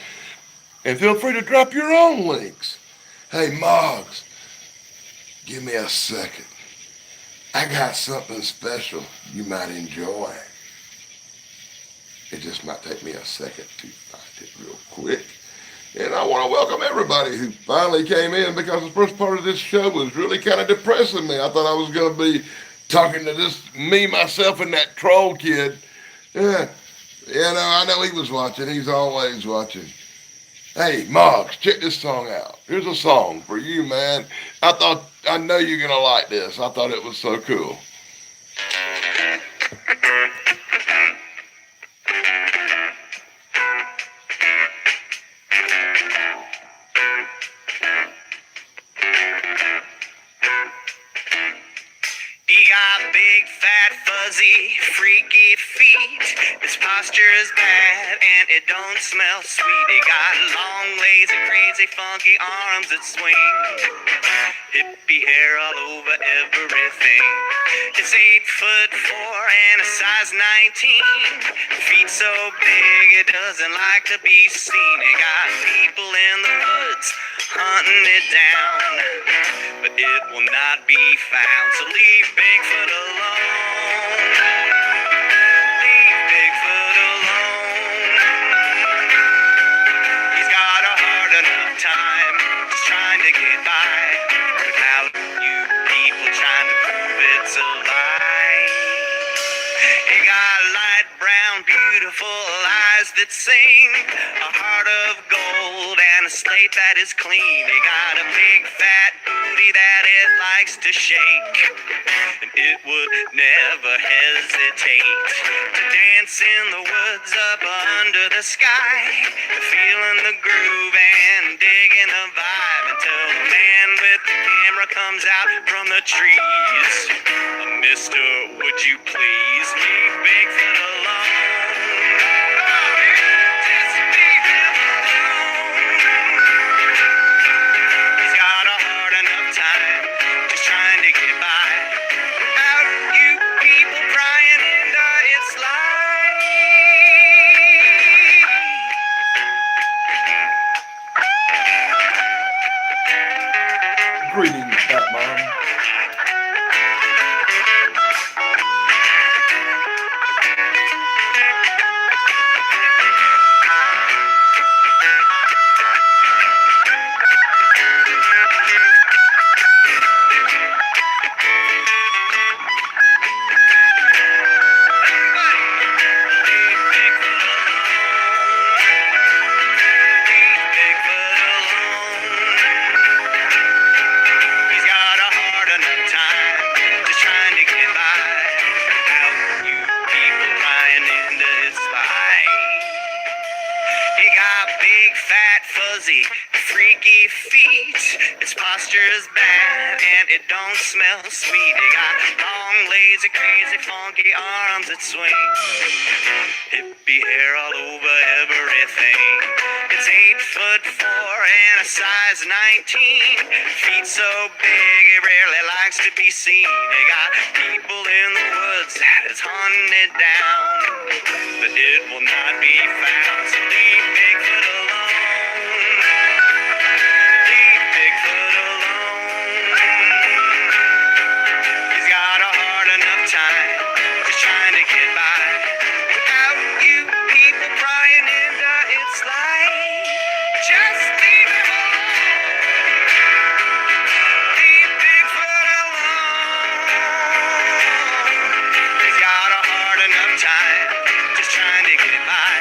Speaker 1: and feel free to drop your own links. Hey, Mogs, give me a second. I got something special you might enjoy. It just might take me a second to find it real quick. And I want to welcome everybody who finally came in, because the first part of this show was really kind of depressing me. I thought I was going to be talking to me, myself, and that troll kid. Yeah, I know he was watching. He's always watching. Hey, Moggs, check this song out. Here's a song for you, man. I know you're going to like this. I thought it was so cool.
Speaker 3: He got big, fat, fuzzy, freaky feet. His posture is bad and it don't smell sweet. He got long, lazy, crazy, funky arms that swing. Hippie hair all over everything. It's 8'4" and a size 19. Feet so big it doesn't like to be seen. He got people in the woods hunting it down, but it will not be found. So leave Bigfoot alone. Leave Bigfoot alone. He's got a hard enough time just trying to get by without you people trying to prove it's a lie. He got light brown, beautiful eyes that sing, a heart of gold and a slate that is clean. He got a big fat booty that it likes to shake, and it would never hesitate to dance in the woods up under the sky, feeling the groove and digging the vibe until the man with the camera comes out from the trees. Mister, would you please leave Bigfoot alone? Just leave him alone. He's got a hard enough time just
Speaker 4: fuzzy, freaky feet. Its posture is bad and it don't smell sweet. It got long, lazy, crazy, funky arms that swing. Hippie hair all over everything. It's 8'4" and a size 19. Feet so big it rarely likes to be seen. It got people in the woods that it's hunting it down, but it will not be found. So leave Bigfoot alone. Leave Bigfoot alone. He's got a hard enough time just trying to get by without you people prying into its life. Just leave him alone. Leave Bigfoot alone. He's got a hard enough time just trying to get by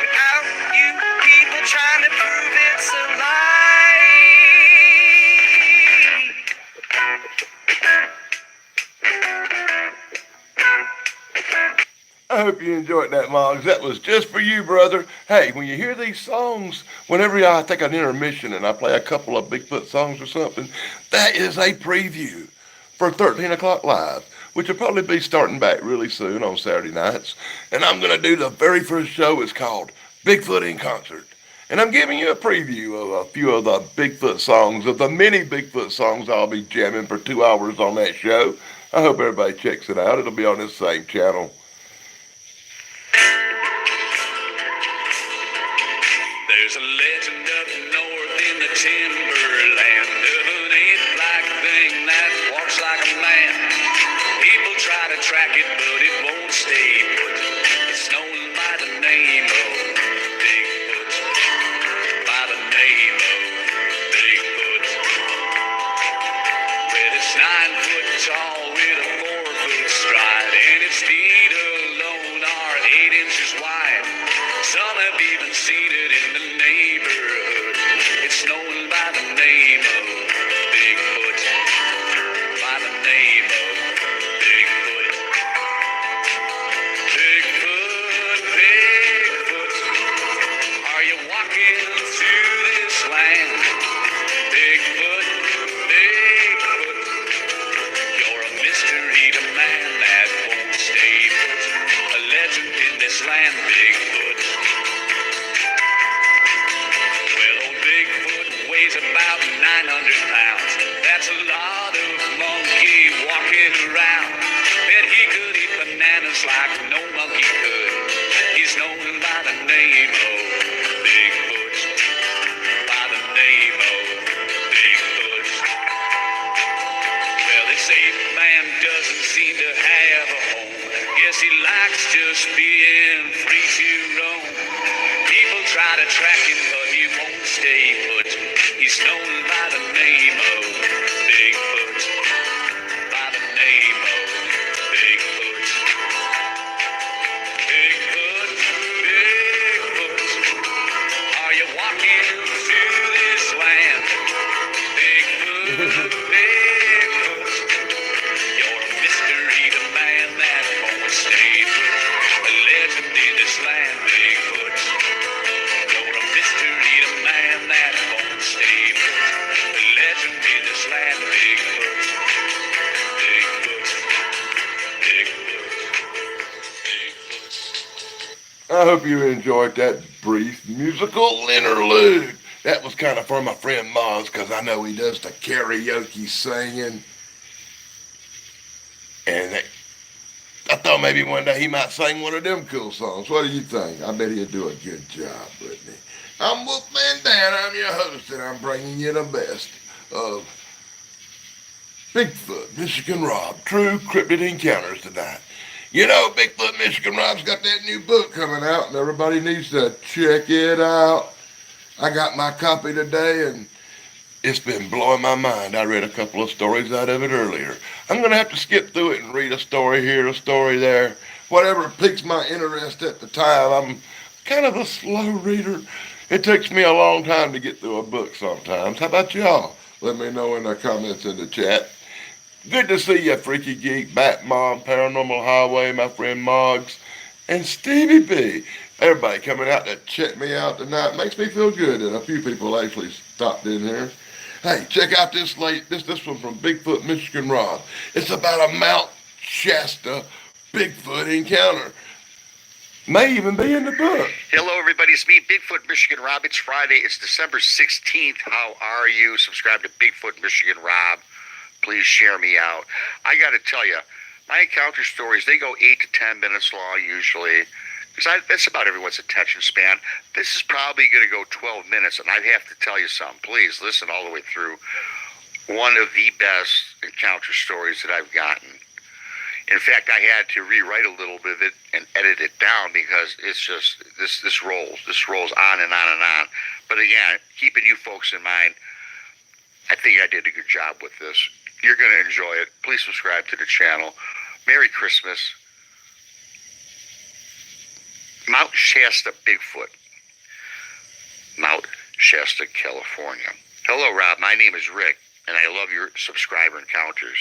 Speaker 4: without you people trying to prove it's a lie.
Speaker 1: I hope you enjoyed that, Moggs. That was just for you, brother. Hey, when you hear these songs, whenever I take an intermission and I play a couple of Bigfoot songs or something, that is a preview for 13 o'clock live, which will probably be starting back really soon on Saturday nights. And I'm going to do the very first show. It's called Bigfoot in Concert. And I'm giving you a preview of a few of the Bigfoot songs, of the many Bigfoot songs I'll be jamming for 2 hours on that show. I hope everybody checks it out. It'll be on this same channel.
Speaker 3: There's a legend up north in the timberland of an ape-like thing that walks like a man. People try to track it, but it won't stay put. It's known by the name of Bigfoot. By the name of Bigfoot. Well, it's 9 foot tall with a 4-foot stride, and its feet alone are 8 inches wide. Some have even seen it in the neighborhood. It's known by the name of Bigfoot. By the name of Bigfoot. Bigfoot, Bigfoot. Are you walking through this land? Bigfoot, Bigfoot. You're a mystery to man that won't stay put. A legend in this land, Bigfoot. Weighs about 900 pounds. That's a lot of monkey walking around. Bet he could eat bananas like no monkey could. He's known by the name of Bigfoot. By the name of Bigfoot. Well, they say man doesn't seem to have a home. Guess he likes just being free to roam. People try to track him, but he won't stay put. He's known by the name of Bigfoot. By the name of Bigfoot. Bigfoot, Bigfoot. Are you walking through this land? Bigfoot, Bigfoot. You're a mystery to man that won't stay put. A legend in this land, Bigfoot. You're a mystery to man that won't stay put. A legend in this land, Bigfoot. Bigfoot. Bigfoot. Bigfoot.
Speaker 1: I hope you enjoyed that brief musical interlude. That was kind of for my friend Moz, because I know he does the karaoke singing. And I thought maybe one day he might sing one of them cool songs. What do you think? I bet he'd do a good job, wouldn't he? I'm Wolfman Dan, I'm your host, and I'm bringing you the best of Bigfoot, Michigan Rob, True Cryptid Encounters tonight. You know, Bigfoot, Michigan Rob's got that new book coming out, and everybody needs to check it out. I got my copy today, and it's been blowing my mind. I read a couple of stories out of it earlier. I'm going to have to skip through it and read a story here, a story there. Whatever piques my interest at the time. I'm kind of a slow reader. It takes me a long time to get through a book sometimes. How about y'all? Let me know in the comments in the chat. Good to see you, Freaky Geek, Bat Mom, Paranormal Highway, my friend Moggs, and Stevie B. Everybody coming out to check me out tonight. Makes me feel good that a few people actually stopped in here. Hey, check out this this one from Bigfoot, Michigan Rob. It's about a Mount Shasta Bigfoot encounter. May even be in the book.
Speaker 2: Hello, everybody. It's me, Bigfoot Michigan Rob. It's Friday. It's December 16th. How are you? Subscribe to Bigfoot Michigan Rob. Please share me out. I got to tell you, my encounter stories, they go 8 to 10 minutes long usually. Because that's about everyone's attention span. This is probably going to go 12 minutes, and I have to tell you something. Please listen all the way through. One of the best encounter stories that I've gotten. In fact, I had to rewrite a little bit of it and edit it down because it's just, this rolls. This rolls on and on and on. But again, keeping you folks in mind, I think I did a good job with this. You're going to enjoy it. Please subscribe to the channel. Merry Christmas. Mount Shasta Bigfoot. Mount Shasta, California. Hello, Rob. My name is Rick, and I love your subscriber encounters.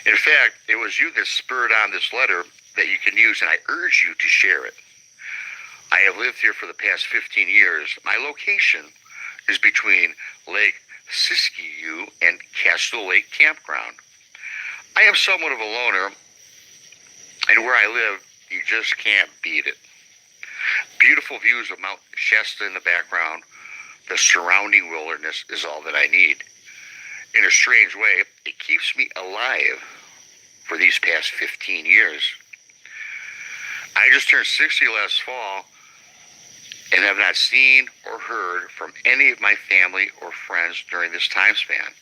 Speaker 2: In fact, it was you that spurred on this letter that you can use, and I urge you to share it. I have lived here for the past 15 years. My location is between Lake Siskiyou and Castle Lake Campground. I am somewhat of a loner, and where I live, you just can't beat it. Beautiful views of Mount Shasta in the background. The surrounding wilderness is all that I need. In a strange way, it keeps me alive for these past 15 years. I just turned 60 last fall and have not seen or heard from any of my family or friends during this time span.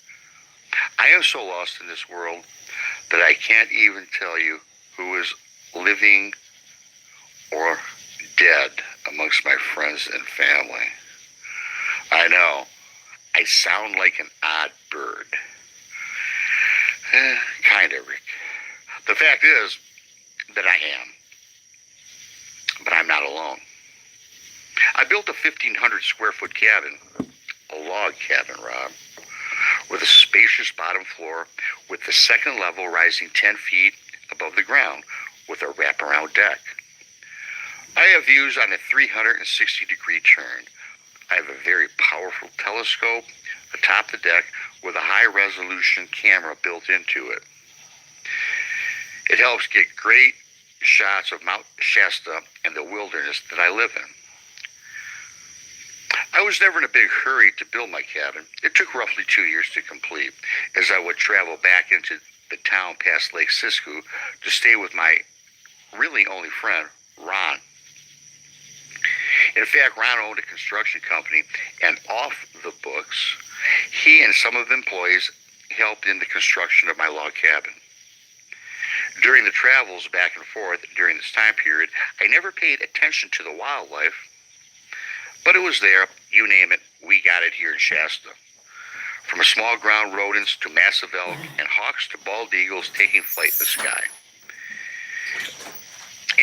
Speaker 2: I am so lost in this world that I can't even tell you who is living or dead amongst my friends and family. I know. I sound like an odd bird. Kind of, Rick. The fact is that I am. But I'm not alone. I built a 1,500 square foot cabin, a log cabin, Rob, with a spacious bottom floor, with the second level rising 10 feet above the ground, with a wraparound deck. I have views on a 360-degree turn. I have a very powerful telescope atop the deck with a high-resolution camera built into it. It helps get great shots of Mount Shasta and the wilderness that I live in. I was never in a big hurry to build my cabin. It took roughly 2 years to complete, as I would travel back into the town past Lake Siskiyou to stay with my really only friend, Ron. In fact, Ron owned a construction company, and off the books, he and some of the employees helped in the construction of my log cabin. During the travels back and forth during this time period, I never paid attention to the wildlife, but it was there. You name it, we got it here in Shasta. From small ground rodents to massive elk and hawks to bald eagles taking flight in the sky.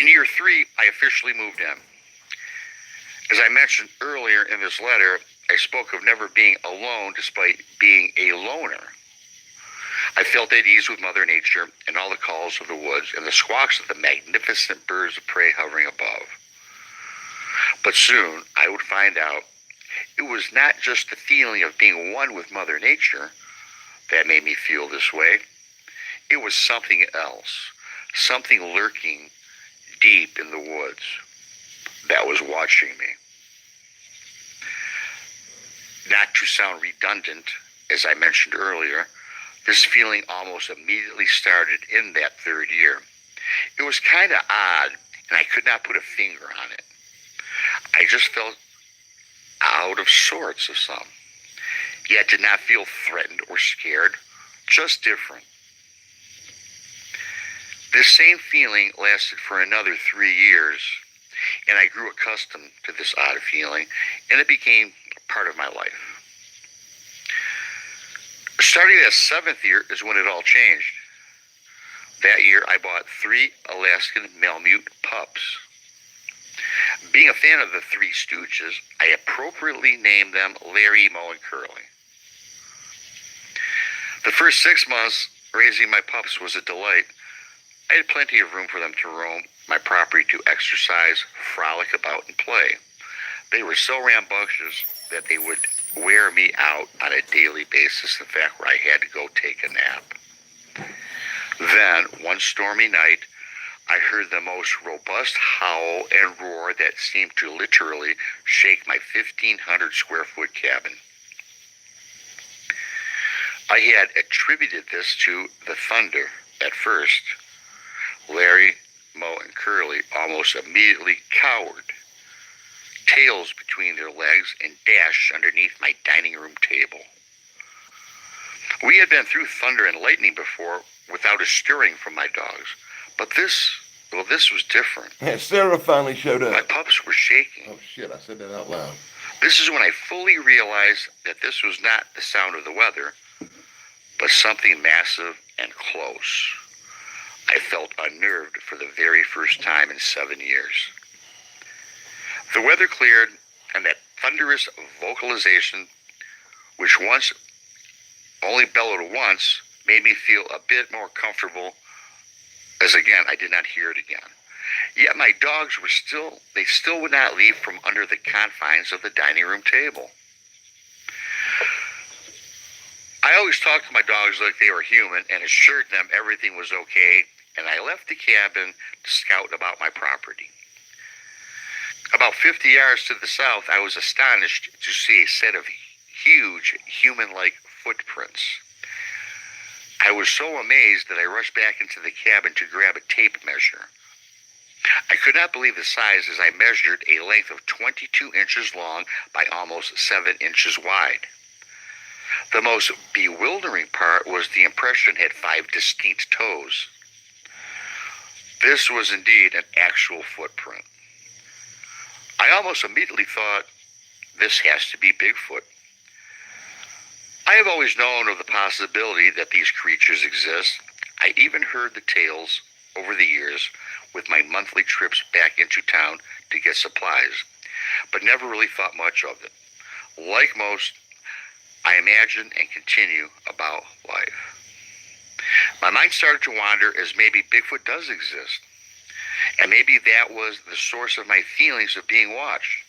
Speaker 2: In year 3, I officially moved in. As I mentioned earlier in this letter, I spoke of never being alone despite being a loner. I felt at ease with Mother Nature and all the calls of the woods and the squawks of the magnificent birds of prey hovering above. But soon I would find out it was not just the feeling of being one with Mother Nature that made me feel this way. It was something else, something lurking deep in the woods that was watching me. Not to sound redundant, as I mentioned earlier, this feeling almost immediately started in that 3rd year. It was kind of odd, and I could not put a finger on it. I just felt out of sorts of some, yet did not feel threatened or scared, just different. This same feeling lasted for another 3 years, and I grew accustomed to this odd feeling, and it became part of my life. Starting that 7th year is when it all changed. That year, I bought 3 Alaskan Malamute pups. Being a fan of the Three Stooges, I appropriately named them Larry, Moe, and Curly. The first 6 months raising my pups was a delight, I had plenty of room for them to roam my property to exercise, frolic about, and play. They were so rambunctious that they would wear me out on a daily basis, in fact, where I had to go take a nap. Then, one stormy night, I heard the most robust howl and roar that seemed to literally shake my 1,500 square foot cabin. I had attributed this to the thunder at first. Larry, Mo, and Curly almost immediately cowered, tails between their legs, and dashed underneath my dining room table. We had been through thunder and lightning before without a stirring from my dogs, but this was different.
Speaker 1: And Sarah finally showed
Speaker 2: My
Speaker 1: up.
Speaker 2: pups were shaking.
Speaker 1: Oh shit, I said that out loud.
Speaker 2: This is when I fully realized that this was not the sound of the weather, but something massive and close. I felt unnerved for the very first time in 7 years. The weather cleared, and that thunderous vocalization, which once only bellowed once, made me feel a bit more comfortable, as again, I did not hear it again. Yet my dogs were still would not leave from under the confines of the dining room table. I always talked to my dogs like they were human and assured them everything was okay, and I left the cabin to scout about my property. About 50 yards to the south, I was astonished to see a set of huge human-like footprints. I was so amazed that I rushed back into the cabin to grab a tape measure. I could not believe the size as I measured a length of 22 inches long by almost 7 inches wide. The most bewildering part was the impression had 5 distinct toes. This was indeed an actual footprint. I almost immediately thought, this has to be Bigfoot. I have always known of the possibility that these creatures exist. I even heard the tales over the years with my monthly trips back into town to get supplies, but never really thought much of it. Like most, I imagine and continue about life. My mind started to wander as maybe Bigfoot does exist, and maybe that was the source of my feelings of being watched.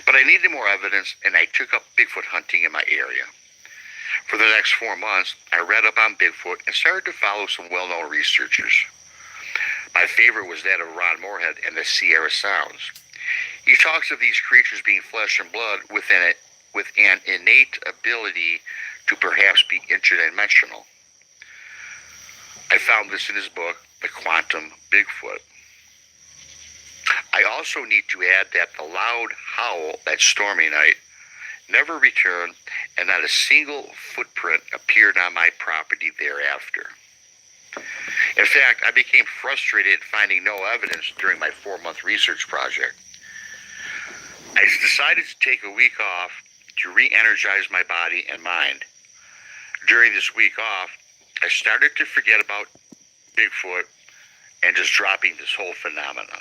Speaker 2: But I needed more evidence, and I took up Bigfoot hunting in my area. For the next 4 months, I read up on Bigfoot and started to follow some well-known researchers. My favorite was that of Ron Moorhead and the Sierra Sounds. He talks of these creatures being flesh and blood with an innate ability to perhaps be interdimensional. I found this in his book, The Quantum Bigfoot. I also need to add that the loud howl that stormy night never returned, and not a single footprint appeared on my property thereafter. In fact, I became frustrated finding no evidence during my 4-month research project. I decided to take a week off to re-energize my body and mind. During this week off, I started to forget about Bigfoot and just dropping this whole phenomena.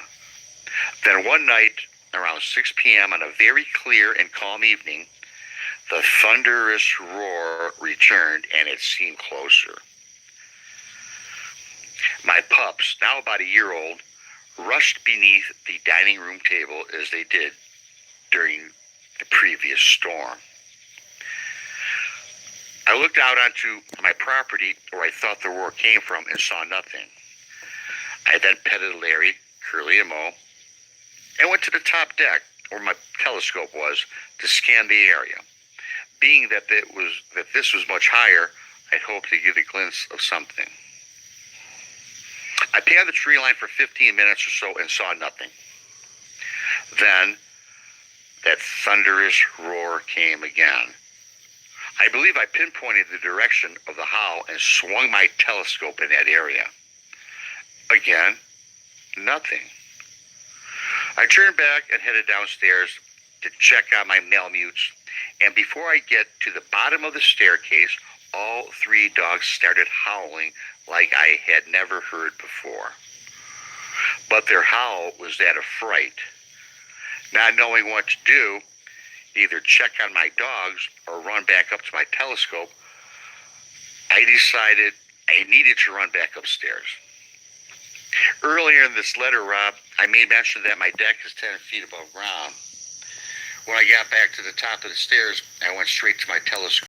Speaker 2: Then one night, around 6 p.m. on a very clear and calm evening, the thunderous roar returned, and it seemed closer. My pups, now about a year old, rushed beneath the dining room table as they did during the previous storm. I looked out onto my property where I thought the roar came from and saw nothing. I then petted Larry, Curly, and Mo, and went to the top deck where my telescope was to scan the area. Being that this was much higher, I hoped to get a glimpse of something. I panned the tree line for 15 minutes or so and saw nothing. Then that thunderous roar came again. I believe I pinpointed the direction of the howl and swung my telescope in that area. Again, nothing. I turned back and headed downstairs to check on my Malamutes, and before I get to the bottom of the staircase, all 3 dogs started howling like I had never heard before. But their howl was that of fright. Not knowing what to do, either check on my dogs or run back up to my telescope, I decided I needed to run back upstairs. Earlier in this letter, Rob, I made mention that my deck is 10 feet above ground. When I got back to the top of the stairs, I went straight to my telescope.